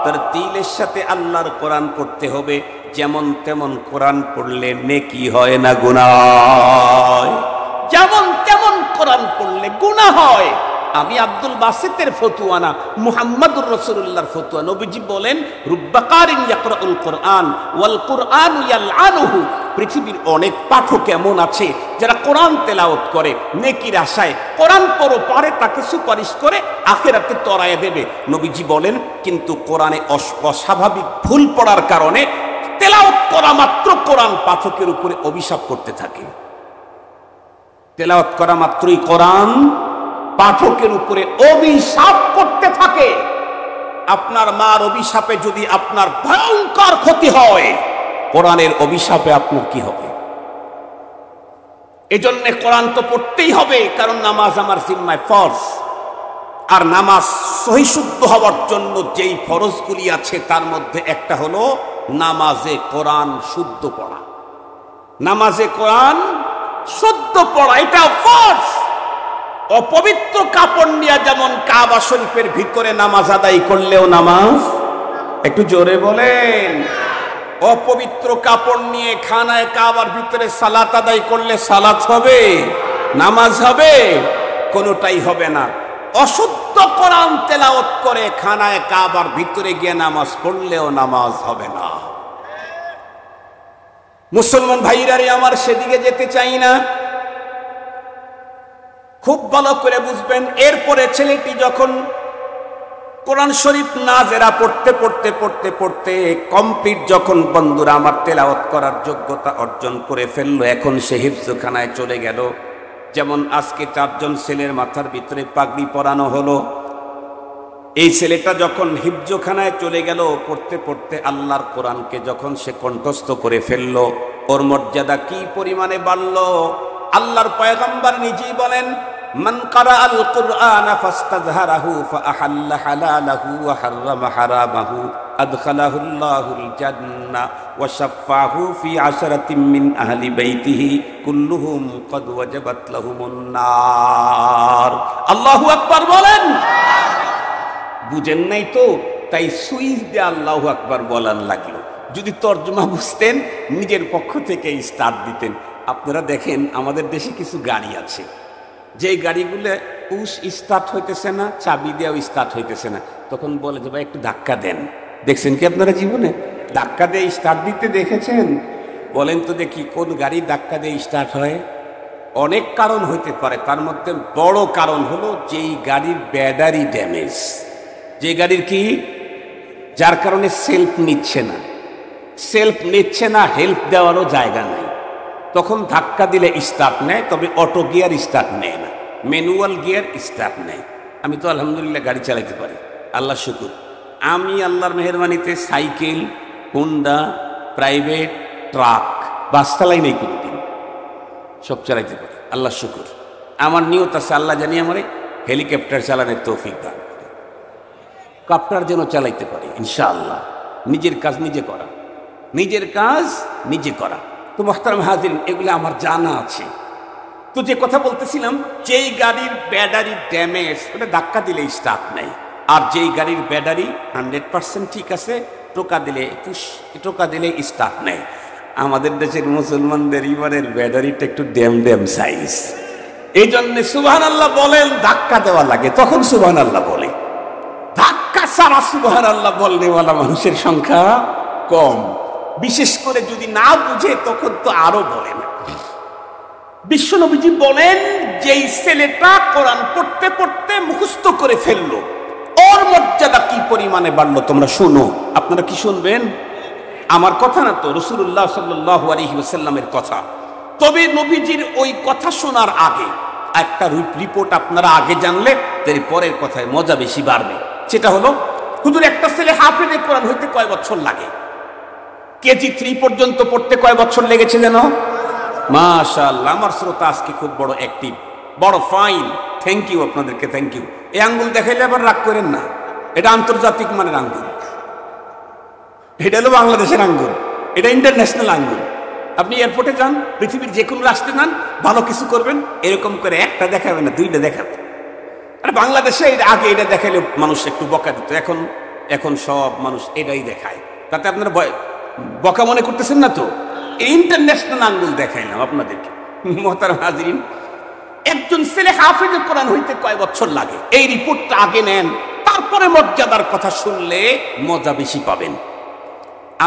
Speaker 1: তারতিলের সাথে আল্লাহর কোরআন পড়তে হবে, যেমন তেমন কোরআন পড়লে নেকি হয় না গুনাহ হয়। যেমন তেমন কোরআন পড়লে গুনাহ হয়। আমি আব্দুল বাসিতের ফতুয়া না, মুহাম্মদুর রাসূলুল্লাহর ফতুয়া। নবীজি বলেন, রুব্বা কারিন ইয়াকরাউল কোরআন ওয়াল কুরআনু ইয়ালআনুহু। পৃথিবীর অনেক পাঠক এমন আছে যারা কোরআন তেলাওয়াত করে নেকির আশায়, কোরআন পড়ো পারে তাকে সুপারিশ করে আখিরাতে তরায়ে দেবে। নবীজি বলেন, কিন্তু কোরআনে অস্বাভাবিক ভুল পড়ার কারণে তেলাওয়াত করা মাত্র কোরআন পাঠকের উপরে অভিশাপ করতে থাকে। তেলাওয়াত করা মাত্রই কোরআন পাঠকের উপরে অভিশাপ করতে থাকে। আপনার মার অভিশাপে যদি আপনার ভয়ঙ্কর ক্ষতি হয়, কোরআনের অভিশাপে আপনার কি হবে? এজন্য কোরআন তো পড়তেই হবে, কারণ নামাজ আমার জিম্মায় ফরজ। আর নামাজ সহিশুদ্ধ হওয়ার জন্য যেই ফরজগুলি আছে তার মধ্যে একটা হলো নামাজে কোরআন শুদ্ধ পড়া। নামাজে কোরআন শুদ্ধ পড়া, এটা ফরজ। অপবিত্র কাপড় নিয়ে যেমন কাবা শরীফের ভিতরে নামাজ আদায় করলেও নামাজ, একটু জোরে বলেন, অপবিত্র কাপড় নিয়ে খানায় কাবার ভিতরে সালাত আদায় করলে সালাত হবে, নামাজ হবে? কোনোটাই হবে না। অশুদ্ধ কোরআন তেলাওয়াত করে খানায় কাবার ভিতরে গিয়ে নামাজ পড়লেও নামাজ হবে না। মুসলমান ভাইরারে আমার, সেদিকে যেতে চাই না। খুব ভালো করে বুঝবেন। এরপরে ছেলেটি যখন কোরআন শরীফ নাজেরা পড়তে পড়তে পড়তে পড়তে কমপ্লিট, যখন বন্ধুরা আমার তেলাওয়াত করার যোগ্যতা অর্জন করে ফেললো, এখন সে হিফজখানায় চলে গেল। যেমন আজকে 4 জন ছেলের মাথার ভিতরে পাগড়ি পরানো হলো। এই ছেলেটা যখন হিফজখানায় চলে গেল, পড়তে পড়তে আল্লাহর কোরআনকে যখন সে কণ্ঠস্থ করে ফেললো, ওর মর্যাদা কি পরিমাণে বাড়লো! আল্লাহর পয়গম্বর নিজেই বলেন, মান কারাআল কুরআনা ফাস্তাযহারাহু ফাআহাল্লা হালালাহু ওয়া হাররামা হারামাহু আদখালাহুল্লাহুল জান্নাহ ওয়া শাফাহু ফি আশরাতিন মিন আহলি বাইতিহি কুল্লুহুম ক্বাদ ওয়াজাবাত লাহুমুন নার। আল্লাহু আকবার বলেন। বুঝেন নাই তো, তাই সুইচ দিয়ে আল্লাহু আকবার বলার লাগলো। যদি তর্জমা বুঝতেন, নিজের পক্ষ থেকে স্টার্ট দিতেন। আপনারা দেখেন, আমাদের দেশে কিছু গাড়ি আছে, যে গাড়িগুলো পুশ স্টার্ট হইতেছে না, চাবি দেওয়া স্টার্ট হইতেছে না, তখন বলে যে ভাই একটু ধাক্কা দেন। দেখছেন কি আপনারা জীবনে ধাক্কা দিয়ে স্টার্ট দিতে দেখেছেন? বলেন তো দেখি, কোন গাড়ি ধাক্কা দিয়ে স্টার্ট হয়? অনেক কারণ হইতে পারে, তার মধ্যে বড় কারণ হলো যেই গাড়ির ব্যাটারি ড্যামেজ, যে গাড়ির কি, যার কারণে সেলফ নিচ্ছে না, হেল্প দেওয়ারও জায়গা নাই, তখন ধাক্কা দিলে স্টার্ট নেয়, তবে অটো গিয়ার স্টার্ট নেয় না। ম্যানুয়াল গিয়ার স্টার্ট নেয়। আমি তো আলহামদুলিল্লাহ গাড়ি চালাইতে পারি, আল্লাহ শুকুর। আমি আল্লাহর মেহেরবানিতে সাইকেল, হুন্ডা, প্রাইভেট, ট্রাক, বাস চালাই নেই কোনোদিন, সব চালাইতে পারি, আল্লাহ শুকুর। আমার নিয়ত আছে আল্লাহ জানি আমারে হেলিকপ্টার চালানোর তৌফিক দান করে, কপ্টার যেন চালাইতে পারি ইনশাআল্লাহ। নিজের কাজ নিজে করা, নিজের কাজ নিজে করা। তো মোহতারাম হাজির, এগুলো আমার জানা আছে। তো যে কথা বলতেছিলাম, যেই গাড়ির ব্যাটারি ড্যামেজ, ওটা ধাক্কা দিলে স্টার্ট নেয়। আর যেই গাড়ির ব্যাটারি 100% ঠিক আছে, টোকা দিলে স্টার্ট নেয়। আমাদের দেশের মুসলমানদের এবারের ব্যাটারিটা একটু ড্যাম সাইজ, এই জন্য সুবহানাল্লাহ বলেন, ধাক্কা দেওয়া লাগে তখন সুবহানাল্লাহ বলে। ধাক্কা ছাড়া সুবহানাল্লাহ বলনেওয়ালা মানুষের সংখ্যা কম, বিশেষ করে যদি না বুঝে তখন তো আরো বলে না। বিশ্বনবীজি বলেন, যেই ছেলেটা কোরআন পড়তে পড়তে মুখস্থ করে ফেললো, ওর মর্যাদা কি পরিমাণে বাড়লো তোমরা শুনো। আপনারা কি শুনবেন? আমার কথা না তো, রাসূলুল্লাহ সাল্লাল্লাহু আলাইহি ওয়াসাল্লামের কথা। তবে নবীজির ওই কথা শোনার আগে একটা রিপোর্ট আপনারা আগে জানলে তার পরের কথায় মজা বেশি বাড়বে। সেটা হলো, হুজুর একটা ছেলে হাফেজে কোরআন হইতে কয় বছর লাগে? কেজি 3 পর্যন্ত পড়তে কয় বছর লেগেছে যেন? মাশাআল্লাহ, আমার শ্রোতা আজকে খুব বড় অ্যাক্টিভ, বড় ফাইন, থ্যাংক ইউ আপনাদেরকে, থ্যাংক ইউ। এই আঙ্গুল দেখাইলে আবার রাগ করেন না, এটা আন্তর্জাতিক মানের আঙ্গুল, এটা হলো বাংলাদেশের আঙ্গুল, এটা ইন্টারন্যাশনাল আঙ্গুল। আপনি এয়ারপোর্টে যান, পৃথিবীর যে কোনো রাষ্ট্রে যান, ভালো কিছু করবেন, এরকম করে একটা দেখাবেন না, 2টা দেখাবেন। আর বাংলাদেশে আগে এটা দেখাইলে মানুষ একটু বকা দিত, এখন সব মানুষ এটাই দেখায়। তাতে আপনারা বকা মনে করতেছেন না তো? ইন্টারন্যাশনাল আঙ্গুল দেখাইলাম আপনাদেরকে। মুহতারাম হাজিরিন, একজন ছেলে হাফেজে কোরআন হইতে কয় বছর লাগে, এই রিপোর্টটা আগে নেন, তারপরে মর্যাদার কথা শুনলে মজা বেশি পাবেন।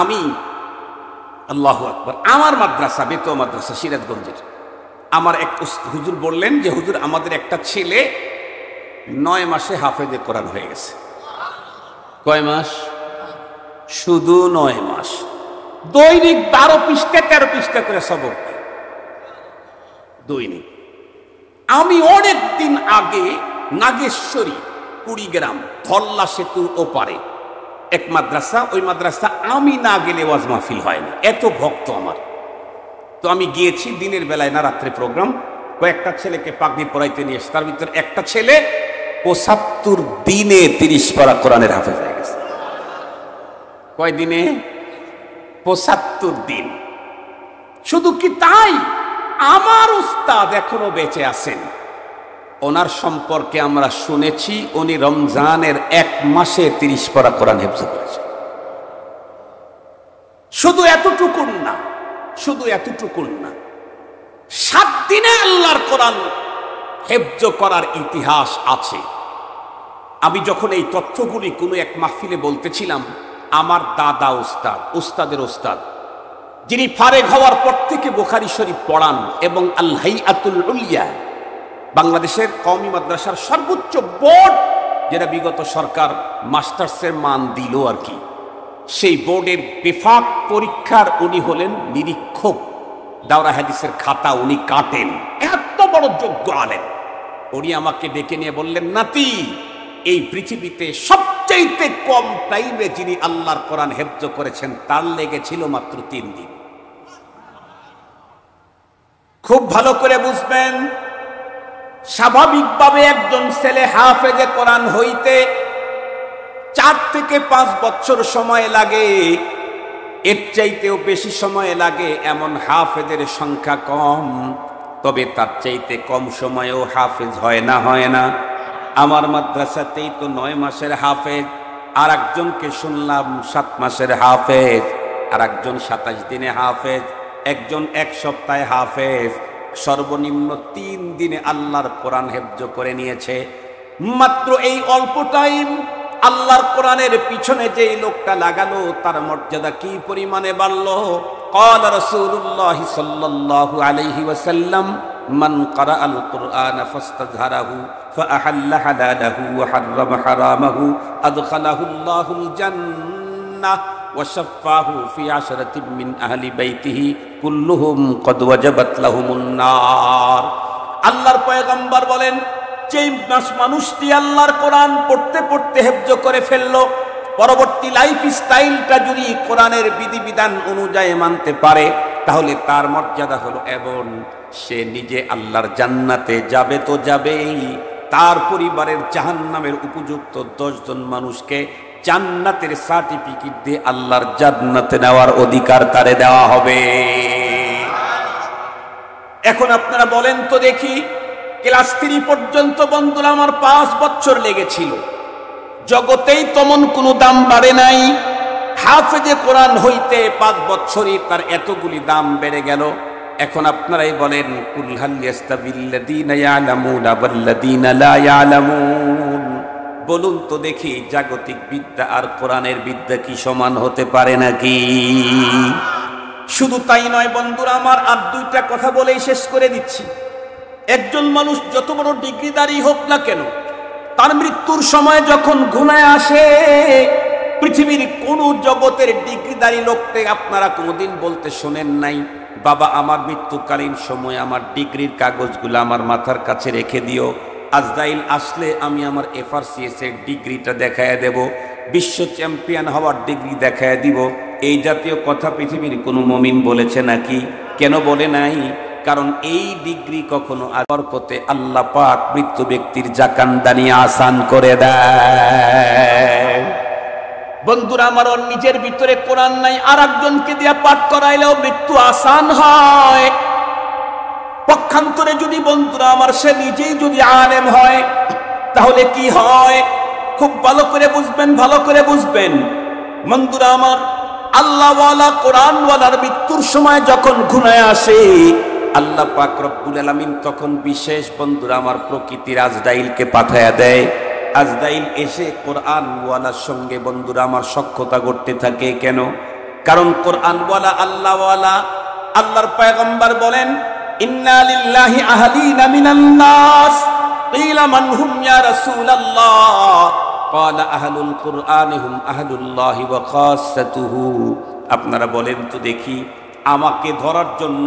Speaker 1: আমি আল্লাহু আকবার, আমার মাদ্রাসা, বেতোয়া মাদ্রাসা সিরাজগঞ্জের, আমার এক হুজুর বললেন যে, হুজুর আমাদের একটা ছেলে 9 মাসে হাফেজে কোরআন হয়ে গেছে। কয় মাস? শুধু 9 মাস। দৈনিক 12 পৃষ্ঠা 13 পৃষ্ঠা করে সবক দৈনিক। আমি অনেক দিন আগে নাগেশ্বরী, কুড়িগ্রাম, ধল্লা সেতুর ওপারে এক মাদ্রাসা, ওই মাদ্রাসা আমি না গেলে ওয়াজ মাহফিল হয় না, এত ভক্ত আমার। তো আমি গিয়েছি দিনের বেলায় না, রাত্রে প্রোগ্রাম। কয়েকটা ছেলেকে পাগড়ি পরাইতে নিয়ে এসে, তার ভিতরে একটা ছেলে 75 দিনে 30 পারা কোরআনের হাফেজ হয়ে গেছে। কয় দিনে? 75 দিন। শুধু কি তাই, আমার উস্তাদ এখনো বেঁচে আছেন, ওনার সম্পর্কে আমরা শুনেছি উনি রমজানের 1 মাসে 30 পারা কোরআন হেফজ করেছেন। শুধু এতটুকুন না, শুধু এতটুকুন না, 7 দিনে আল্লাহর কোরআন হেফজ করার ইতিহাস আছে। আমি যখন এই তথ্যগুলি কোনো এক মাহফিলে বলতেছিলাম, আমার দাদা উস্তাদের উস্তাদ, যিনি ফারেগ হওয়ার পর থেকে বুখারী শরীফ পড়ান এবং আল হাইয়াতুল উলিয়া, বাংলাদেশের কওমি মাদ্রাসার সর্বোচ্চ বোর্ড, যেটা বিগত সরকার মাস্টার্সের মান দিল আর কি, সেই বোর্ডের বিফাক পরীক্ষার উনি হলেন নিরীক্ষক। দাওরা হাদিসের খাতা উনি কাটেন, এত বড় যোগ্য আলেম। উনি আমাকে ডেকে নিয়ে বললেন, নাতি, এই পৃথিবীতে সবচাইতে কম টাইমে যিনি আল্লাহর কোরআন হেফজ করেছেন তার লেগেছিল মাত্র 3 দিন। খুব ভালো করে বুঝবেন, স্বাভাবিকভাবে একজন ছেলে হাফেজে কোরআন হইতে 4 থেকে 5 বছর সময় লাগে, এর চাইতেও বেশি সময় লাগে এমন হাফেজের সংখ্যা কম। তবে তার চাইতে কম সময়েও হাফেজ হয় না? আমার মাদ্রাসাতেই তো 9 মাসের হাফেজ, আর একজনকে শুনলাম 7 মাসের হাফেজ, আর একজন 27 দিনে হাফেজ, একজন 1 সপ্তাহে হাফেজ, সর্বনিম্ন 3 দিনে আল্লাহর কোরআন হেফজ করে নিয়েছে। মাত্র এই অল্প টাইম আল্লাহর কোরআনের পিছনে যে লোকটা লাগালো তার মর্যাদা কি পরিমাণে বাড়লো। قال رسول الله صلى الله عليه وسلم من قرأ القرآن فاستظهره فأحل حلاله وحرم حرامه أدخله الله الجنة وشفاه في 10 من أهل بيته كلهم قد وجبت لهم النار। আল্লাহর পয়গম্বর বলেন, যেই মানুষটি আল্লাহর কোরআন পড়তে পড়তে হেফজ করে ফেললো, পরবর্তী লাইফ স্টাইলটা যদি কোরআনের বিধিবিধান অনুযায়ী মানতে পারে, তাহলে তার মর্যাদা হলো এমন, সে নিজে আল্লাহর জান্নাতে যাবে তো যাবেই, তার পরিবারের জাহান্নামের উপযুক্ত 10 জন মানুষকে জান্নাতের সার্টিফিকেট দিয়ে আল্লাহর জান্নাতে নেওয়ার অধিকার তারে দেওয়া হবে। এখন আপনারা বলেন তো দেখি, ক্লাস 3 পর্যন্ত বন্ধুরা আমার 5 বছর লেগেছিল, জগতেই তেমন কোনো দাম বাড়ে নাই। হাফেজে কোরআন হইতে 5 বছরই তার এতগুলি দাম বেড়ে গেল। এখন আপনারাই বলেন, কুল হাল ইয়াস্তাবিল্লাযীনা ইয়ালামুনা ওয়াল্লাযীনা লা ইয়ালামুন, বলুন তো দেখি জাগতিক বিদ্যা আর কোরআনের বিদ্যা কি সমান হতে পারে নাকি? শুধু তাই নয় বন্ধুরা আমার, আর 2টা কথা বলেই শেষ করে দিচ্ছি। একজন মানুষ যত বড় ডিগ্রিধারী হোক না কেন, তার মৃত্যুর সময় যখন ঘুমায় আসে, পৃথিবীর কোন জগতের ডিগ্রিধারী লোককে আপনারা কোনোদিন বলতে শোনেন নাই, বাবা আমার মৃত্যুকালীন সময় আমার ডিগ্রির কাগজগুলো আমার মাথার কাছে রেখে দিও, আজরাইল আসলে আমি আমার FRCS এর ডিগ্রিটা দেখায় দেব, বিশ্ব চ্যাম্পিয়ন হওয়ার ডিগ্রি দেখায় দিব। এই জাতীয় কথা পৃথিবীর কোনো মুমিন বলেছে নাকি? কেন বলে নাই? কারণ এই ডিগ্রি কখনো বরকতে আল্লাহ পাক মৃত্যু ব্যক্তির জাকান্দানি আসান করে দেয়। বন্ধুরা আমার, ওর নিজের ভিতরে কোরআন নাই, আর একজনকে দিয়া পাঠ করাইলেও মৃত্যু আসান হয়। পক্ষান্তরে যদি বন্ধুরা আমার সে নিজেই যদি আলেম হয়, তাহলে কি হয়? খুব ভালো করে বুঝবেন, ভালো করে বুঝবেন বন্ধুরা আমার। আল্লাহওয়ালা কোরআনওয়ালার মৃত্যুর সময় যখন ঘুমায় আসে, আল্লাহ পাক রব্বুল আলামিন তখন বিশেষ বন্ধুরা আমার প্রকৃতির আজরাইলকে পাঠায়া দেয়। আজরাইল এসে কোরআনওয়ালার সঙ্গে বন্ধুরা আমার সখ্যতা করতে থাকে। কেন? কারণ কোরআনওয়ালা আল্লাহওয়ালা। আল্লাহর পয়গম্বর বলেন, ইন্না লিল্লাহি আহলিনা মিনান নাস, কিলা মান হুম ইয়া রাসূলুল্লাহ, ক্বালা আহলুল কুরআনি হুম আহলুল্লাহি ওয়া খাসাতুহু। আপনারা বলেন তো দেখি, আমাকে ধরার জন্য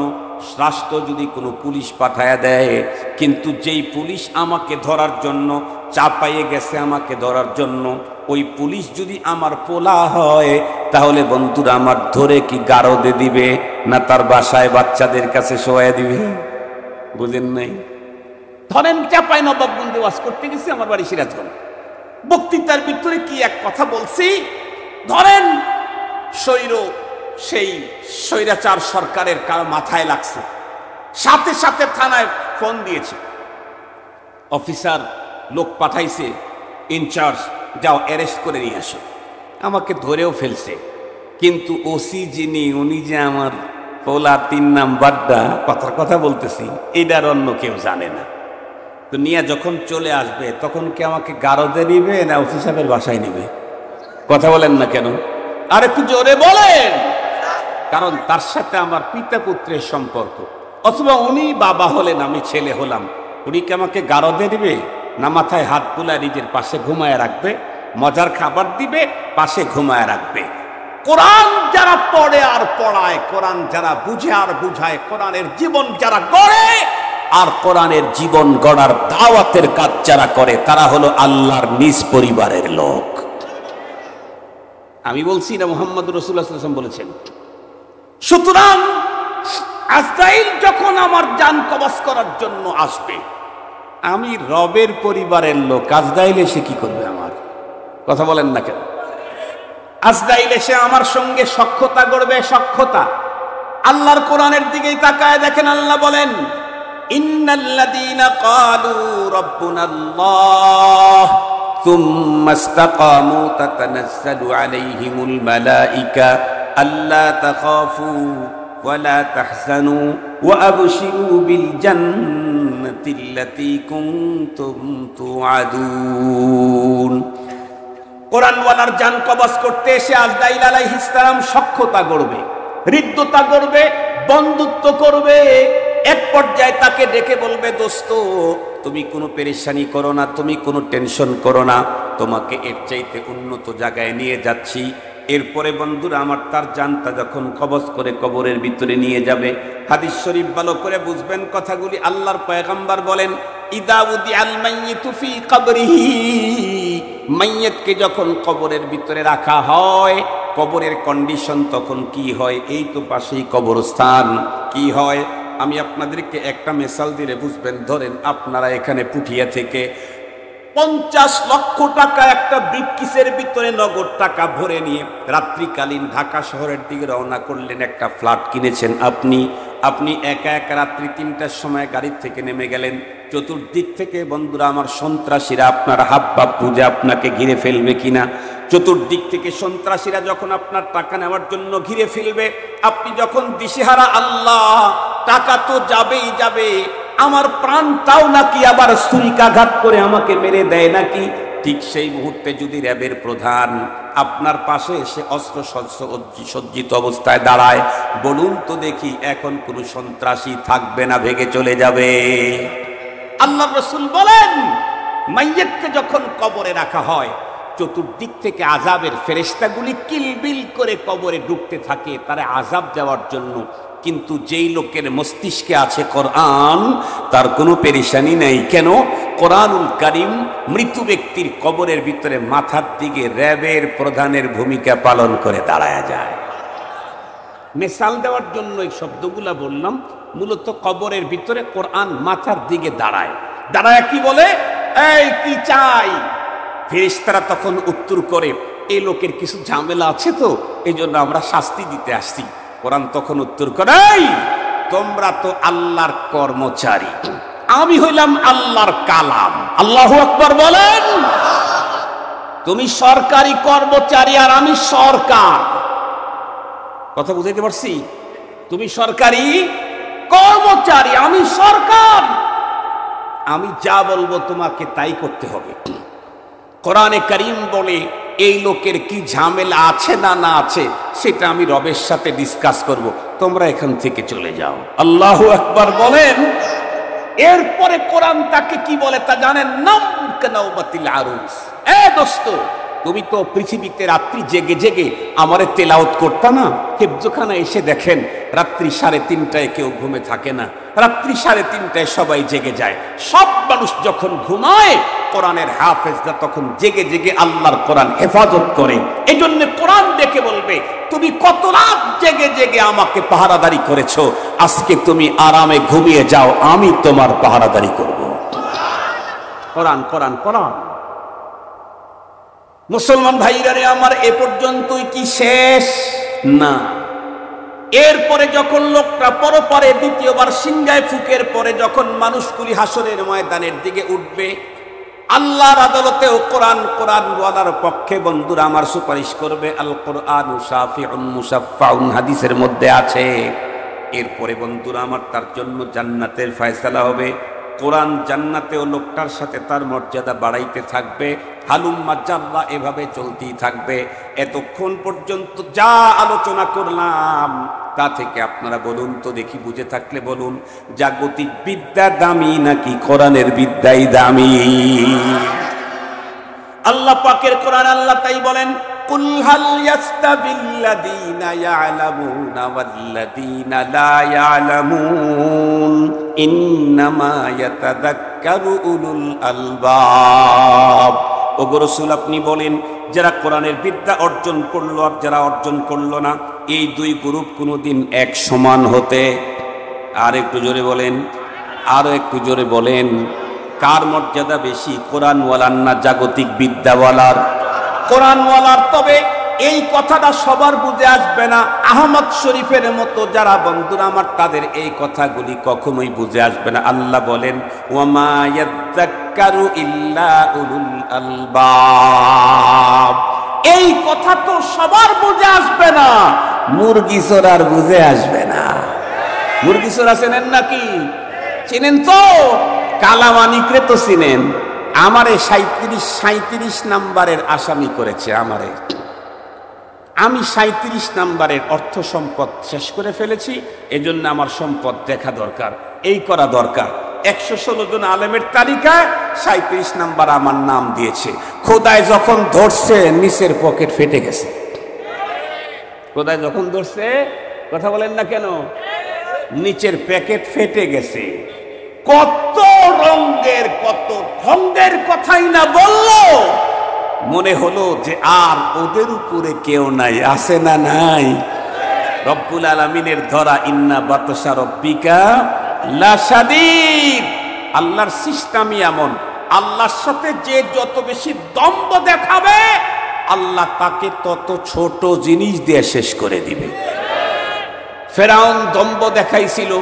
Speaker 1: রাষ্ট্র যদি কোনো পুলিশ পাঠায়া দেয়, কিন্তু যেই পুলিশ আমাকে ধরার জন্য চাপাইয়ে গেছে আমাকে ধরার জন্য, ওই পুলিশ যদি আমার পোলা হয়, তাহলে বন্ধুরা আমার ধরে কি গারদে দিবে, না তার বাসায় বাচ্চাদের কাছে শোয়া দিবে? বুঝেন নাই? ধরেন চাপাই নবাবগঞ্জে ওয়াজ করতে গেছি, আমার বাড়ি সিরাজগঞ্জ, বক্তৃতার ভিতরে কি এক কথা বলছি, ধরেন সেই স্বৈরাচার সরকারের কারো মাথায় লাগছে, সাথে সাথে থানায় ফোন দিয়েছে, অফিসার লোক পাঠাইছে, ইনচার্জ যাও অ্যারেস্ট করে নিয়ে আসো। আমাকে ধরেও ফেলছে, কিন্তু ওসি যিনি, উনি যে আমার পোলা 3 নাম্বারটা, কথার কথা বলতেছি, এটার অন্য কেউ জানে না। তো নিয়ে যখন চলে আসবে, তখন কি আমাকে গারদে নিবে না ওসি সাহেবের বাসায় নিবে? কথা বলেন না কেন? আর একটু জোরে বলেন। কারণ তার সাথে আমার পিতা পুত্রের সম্পর্ক, অথবা উনি বাবা হলেন, আমি ছেলে হলাম, উনি কি আমাকে গারদে দিবে না মাথায় হাত বুলায় নিজের পাশে ঘুমায় রাখবে, মজার খাবার দিবে, পাশে ঘুমায় রাখবে? কোরআন যারা পড়ে আর পড়ায়, কোরআন যারা বুঝে আর বুঝায়, কোরআনের জীবন যারা গড়ে আর কোরআনের জীবন গড়ার দাওয়াতের কাজ যারা করে, তারা হলো আল্লাহর নিজ পরিবারের লোক। আমি বলছি না, মুহাম্মদ রাসূলুল্লাহ সাল্লাল্লাহু আলাইহি ওয়াসাল্লাম বলেছেন। সুতরাং আজরাইল যখন আমার জান কবজ করার জন্য আসবে, আমি রবের পরিবারের লোক, আজরাইল এসে কি করবে আমার? কথা বলেন না কেন? আজরাইল এসে আমার সঙ্গে সখ্যতা করবে, সখ্যতা। আল্লাহর কোরআনের দিকেই তাকায় দেখেন, আল্লাহ বলেন, ইন্নাল্লাযীনা ক্বালু রাব্বুনাল্লাহ সুম্মা ইসতাকামু তাতানাজ্জালু আলাইহিমুল মালায়েকা আল্লা তাখাফু ওয়া লা তাহজানু ওয়া আবশিরু বিল জান্নাতিল্লাতী কুনতুম তুআদুন। কোরআনওয়ালার জান কবজ করতে এসে আজরাইল আলাইহিস সালাম সখ্যতা করবে, হৃদ্যতা করবে, বন্ধুত্ব করবে। এক পর্যায়ে তাকে ডেকে বলবে, দোস্ত তুমি কোনো পেরেশানি করো না, তুমি কোনো টেনশন করো না, তোমাকে এর চাইতে উন্নত জায়গায় নিয়ে যাচ্ছি। এরপরে বন্ধুরা আমার তার জানটা যখন কবজ করে কবরের ভিতরে নিয়ে যাবে, হাদিস শরীফ ভালো করে বুঝবেন কথাগুলি। আল্লাহর পয়গম্বর বলেন, ইদা উদিআল মাইয়িতু ফি কবরিহি, মাইয়িতকে যখন কবরের ভিতরে রাখা হয়, কবরের কন্ডিশন তখন কি হয়? এই তো পাশেই কবরস্থান। কি হয় আমি আপনাদেরকে একটা মিসাল দিলে বুঝবেন। ধরেন আপনারা এখানে পুঠিয়া থেকে 50 লক্ষ টাকা একটা ব্রিফকেসের ভিতরে নগদ টাকা ভরে নিয়ে রাত্রিকালীন ঢাকা শহরের দিকে রওনা করলেন। একটা ফ্ল্যাট কিনেছেন আপনি একা একা রাত্রি 3টার সময় গাড়ি থেকে নেমে গেলেন। চতুর্দিক থেকে বন্ধুরা আমার সন্ত্রাসীরা আপনার হাবভাব বুঝে আপনাকে ঘিরে ফেলবে কিনা। চতুর্দিক থেকে সন্ত্রাসীরা যখন আপনার টাকা নেওয়ার জন্য ঘিরে ফেলবে, আপনি যখন দিশেহারা, আল্লাহ টাকা তো যাবেই যাবে, আমার প্রাণটাও নাকি আবার ছুরিকাঘাত করে আমাকে মেরে দেয় নাকি। ঠিক সেই মুহূর্তে যদি র্যাবের প্রধান আপনার পাশে এসে অস্ত্র সজ্জিত অবস্থায় দাঁড়ায়, বলুন তো দেখি এখন কোনো সন্ত্রাসী থাকবে না, ভেগে চলে যাবে? আল্লাহ রাসূল বলেন, মাইয়িতকে যখন কবরে রাখা হয়, চতুর্দিক থেকে আযাবের ফেরেশতাগুলি কিলবিল করে কবরে ঢুকতে থাকে তারা আযাব দেওয়ার জন্য। কিন্তু যেই লোকের মস্তিষ্কে আছে কোরআন, তার কোনো পেরেশানি নেই। কেন? কোরআনুল কারীম মৃত্যু ব্যক্তির কবরের ভিতরে মাথার দিকে র্যাবের প্রধানের ভূমিকা পালন করে দাঁড়ায় যায়। মিসাল দেওয়ার জন্য এই শব্দগুলা বললাম। মূলত কবরের ভিতরে কোরআন মাথার দিকে দাঁড়ায় কি বলে, এই কি চাই? ফেরেশতারা তখন উত্তর করে, এই লোকের কিছু ঝামেলা আছে তো, এই জন্য আমরা শাস্তি দিতে আসছি। কোরআন তখন উত্তর করে, এই তোমরা তো আল্লাহর কর্মচারী, আমি হইলাম আল্লাহর কালাম। আল্লাহু আকবার বলেন। তুমি সরকারি কর্মচারী আর আমি সরকার। কথা বুঝাইতে পারছি? তুমি সরকারি কর্মচারী, আমি সরকার। আমি যা বলবো তোমাকে তাই করতে হবে। কোরআনে কারীম বলে, এই লোকের কি ঝামেলা আছে না আছে সেটা আমি রবের সাথে ডিসকাস করব, তোমরা এখান থেকে চলে যাও। আল্লাহু আকবার বলেন। এরপরে কোরআন তাকে কি বলে তা জানেন? নাম কানাউবাতিল আরুস। এ দোস্ত, তুমি তো পৃথিবীতে রাত্রি জেগে জেগে আমারে তেলাওয়াত করতা না? হেফজখানা এসে দেখেন রাত্রি 3:30টায় কেউ ঘুমে থাকে না, রাত্রি 3:30টায় সবাই জেগে যায়। সব মানুষ যখন ঘুমায়, কোরআনের হাফেজরা তখন জেগে জেগে আল্লাহর কোরআন হেফাজত করে। এই জন্য কোরআন দেখে বলবে, তুমি কত রাত জেগে জেগে আমাকে পাহারাদারি করেছো, আজকে তুমি আরামে ঘুমিয়ে যাও, আমি তোমার পাহারাদারি করব। কোরআন কোরআন কোরআন। মুসলমান ভাইরা রে আমার, এ পর্যন্তই কি শেষ? না। এরপরে যখন লোকটা পরপরে দ্বিতীয়বার সিংহায় ফুকের পরে যখন মানুষগুলি হাসরের ময়দানের দিকে উঠবে, আল্লাহর আদালতেও কোরআন বলার পক্ষে বন্ধুরা আমার সুপারিশ করবে। আল কোরআনু শাফিউন মুশাফফাউন হাদিসের মধ্যে আছে। এরপরে বন্ধুরা আমার তার জন্য জান্নাতের ফয়সালা হবে। কোরআন জান্নাতেও লোকটার সাথে তার মর্যাদা বাড়াইতে থাকবে। হালুম্মা জাল্লা এভাবে চলতেই থাকবে। এতক্ষণ পর্যন্ত যা আলোচনা করলাম তা থেকে আপনারা বলুন তো দেখি, বুঝে থাকলে বলুন, জাগতিক বিদ্যা দামি নাকি কোরআনের বিদ্যাই দামি? আল্লাহ পাকের কোরআন আল্লাহ তাই বলেন, কুল হাল ইয়াস্তাবিল্লাযীনা ইয়ালামুনা ওয়াল্লাযীনা লা ইয়ালামুন ইন্নামা ইয়াতাযাক্কারু উলুল আলবাব। ওগো রাসূল আপনি বলেন, যারা কোরআনের বিদ্যা অর্জন করলো আর যারা অর্জন করলো না, এই দুই গ্রুপ কোনোদিন এক সমান হতে। আর একটু জোরে বলেন, আরো একটু জোরে বলেন, কার মর্যাদা বেশি, কোরআনওয়ালার না জাগতিক বিদ্যাওয়ালার? কোরআনওয়ালার। তবে এই কথাটা সবার বুঝে আসবে না। আহমদ শরীফের মতো যারা বন্ধুরা আমার, তাদের এই কথাগুলি কখনোই বুঝে আসবে না। আল্লাহ বলেন, ওয়ামা ইয়াযাক্কারু ইল্লা উলুল আলবাব। এই কথা তো সবার বুঝে আসবে না, মুরগি চোরার বুঝে আসবে না। মুরগি চোরা চেনেন নাকি? চেনেন তো? কালামানিকরে তো চিনেন। আমারে 37 নাম্বারের আসামি করেছে। আমি 37 নাম্বারের অর্থ সম্পদ শেষ করে ফেলেছি। এজন্য আমার সম্পদ দেখা দরকার, এই করা দরকার। 116 জন আলেমের তালিকায় 37 নাম্বার আমার নাম দিয়েছে। খোদায় যখন ধরছে, নিচের পকেট ফেটে গেছে। কোথায় যখন ধরছে, কথা বলেন না কেন, নিচের প্যাকেট ফেটে গেছে। কত রঙের কত ঢঙ্গের কথাই না বলল, মনে হলো যে আর ওদের উপরে কেউ নাই, আছে না নাই? রব্বুল আলামিনের ধরা, ইন্না বাতশা রব্বিকা লাশাদীদ। আল্লাহর সিস্টেমই এমন, আল্লাহর সাথে যে যত বেশি দম্ভ দেখাবে আল্লাহ তাকে তত ছোট জিনিস দিয়ে শেষ করে দিবে। ফেরাউন দম্ভ দেখাইছিল,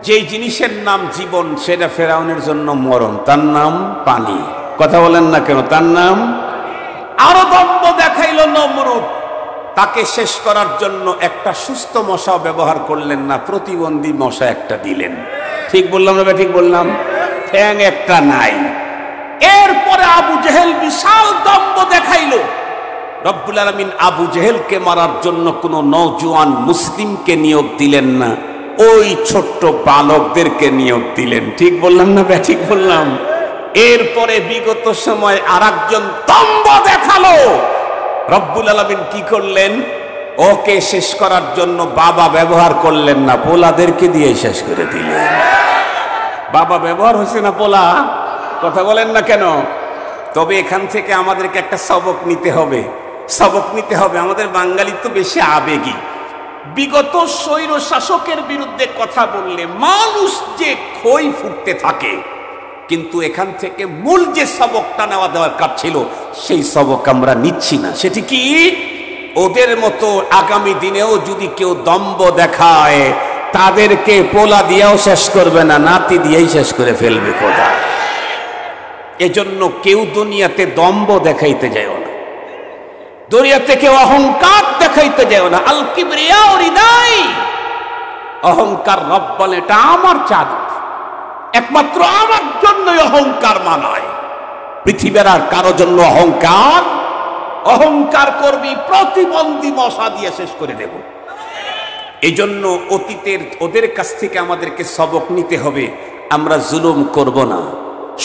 Speaker 1: যেই জিনিসের নাম জীবন সেটা ফেরাউনের জন্য মরণ, তার নাম পানি। কথা বলেন না কেন, তার নাম। আরো দম্ভ দেখাইল নমরুদ, তাকে শেষ করার জন্য একটা সুস্থ মশা ব্যবহার করলেন না, প্রতিবন্ধী মশা একটা দিলেন। ঠিক বললাম না? ঠিক বললাম? ঠ্যাং একটা নাই। এরপরে আবু জেহেল বিশাল দম্ভ দেখাইল। রব্বুল আলামিন আবু জেহেলকে মারার জন্য কোন নওজোয়ান মুসলিমকে নিয়োগ দিলেন না, ওই ছোট্ট বালকদেরকে নিয়োগ দিলেন। ঠিক বললাম না? ঠিক বললাম? এরপরে বিগত সময় আরেকজন দম্ভ দেখালো, রব্বুল আলামিন কি করলেন? ওকে শেষ করার জন্য বাবা ব্যবহার করলেন না, পোলাদেরকে দিয়ে শেষ করে দিলেন। বাবা ব্যবহার হয়েছে না পোলা? কথা বলেন না কেন? তবে এখান থেকে আমাদেরকে একটা সবক নিতে হবে, সবক নিতে হবে। আমাদের বাঙালি তো বেশি আবেগী। বিগত স্বৈর শাসকের বিরুদ্ধে কথা বললে মানুষ যে খই ফুটতে থাকে, কিন্তু এখান থেকে মূল যে সবকটা নেওয়া দরকার ছিল সেই সবক আমরা নিচ্ছি না। সেটি কি? ওদের মতো আগামী দিনেও যদি কেউ দম্ভ দেখায় তাদেরকে পোলা দিয়েও শেষ করবে না, নাতি দিয়েই শেষ করে ফেলবে খোদা। এজন্য কেউ দুনিয়াতে দম্ভ দেখাইতে যায় না, দুনিয়াতে কেউ অহংকার দেখাইতে যায় না। আল কিবরিয়া রিদাই, অহংকার রব বলে এটা আমার চাদর, একমাত্র আমার জন্যই অহংকার মানায়, পৃথিবীর আর কারো জন্য অহংকার। অহংকার করবি প্রতিবন্ধী মশা দিয়ে শেষ করে দেব। এই জন্য অতীতের ওদের কাছ থেকে আমাদেরকে সবক নিতে হবে। আমরা জুলুম করব না,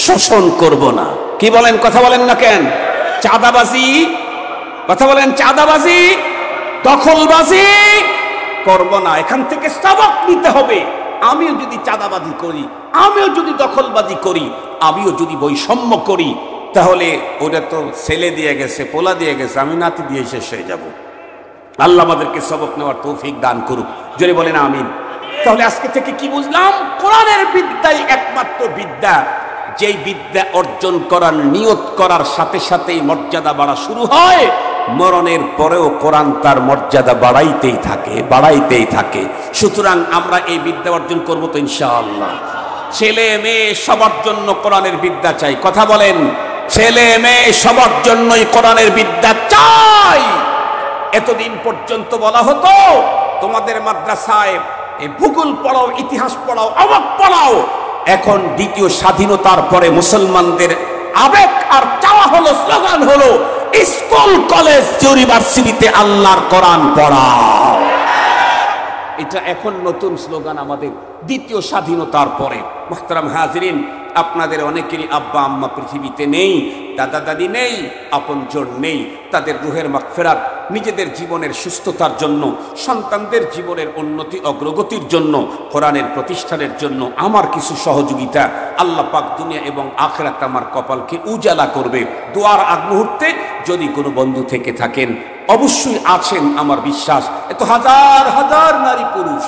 Speaker 1: শোষণ করব না। কি বলেন? কথা বলেন না কেন? চাঁদাবাজি, কথা বলেন, চাঁদাবাজি দখলবাজি করব না। এখান থেকে সবক নিতে হবে। আমিও যদি চাঁদাবাজি করি, আমিও যদি দখলবাজি করি, আমিও যদি বৈষম্য করি, তাহলে ওটা তো ছেলে দিয়ে গেছে, পোলা দিয়ে গেছে, আমি নাতি দিয়ে শেষ হয়ে যাব। আল্লাহ আমাদেরকে সবক নেওয়ার তৌফিক দান করুক, জোরে বলেন আমিন। তাহলে আজকে থেকে কি বুঝলাম? কোরআনের বিদ্যাই একমাত্র বিদ্যা, যেই বিদ্যা অর্জন করার নিয়ত করার সাথে সাথেই মর্যাদা বাড়া শুরু হয়। মরণের পরেও কোরআন তার মর্যাদা বাড়াইতেই থাকে, বাড়াইতেই থাকে। সুতরাং আমরা এই বিদ্যা অর্জন করব তো ইনশাআল্লাহ। ছেলে মেয়ে সবার জন্য কোরআনের বিদ্যা চাই। কথা বলেন, ছেলে মেয়ে সবার জন্যই কোরআনের বিদ্যা চাই। এতদিন পর্যন্ত বলা হতো তোমাদের মাদ্রাসায় এই ভূগোল পড়াও, ইতিহাস পড়াও, অবাক পড়াও। এখন দ্বিতীয় স্বাধীনতার পরে মুসলমানদের আবেগ আর চাওয়া হলো, স্লোগান হলো স্কুল কলেজ ইউনিভার্সিটিতে আল্লাহর কোরআন পড়াও। এটা এখন নতুন স্লোগান আমাদের দ্বিতীয় স্বাধীনতার পরে। মুহতারাম হাজিরিন, আপনাদের অনেকেরই আব্বা আম্মা পৃথিবীতে নেই, দাদা দাদি নেই, আপনজন নেই। তাদের রুহের মাগফিরাত, নিজেদের জীবনের সুস্থতার জন্য, সন্তানদের জীবনের উন্নতি অগ্রগতির জন্য, কোরআনের প্রতিষ্ঠানের জন্য আমার কিছু সহযোগিতা আল্লাহ পাক দুনিয়া এবং আখিরাতে আমার কপালকে উজালা করবে। দোয়ার আগ মুহূর্তে যদি কোনো বন্ধু থেকে থাকেন, অবশ্যই আছেন আমার বিশ্বাস। এত হাজার হাজার নারী পুরুষ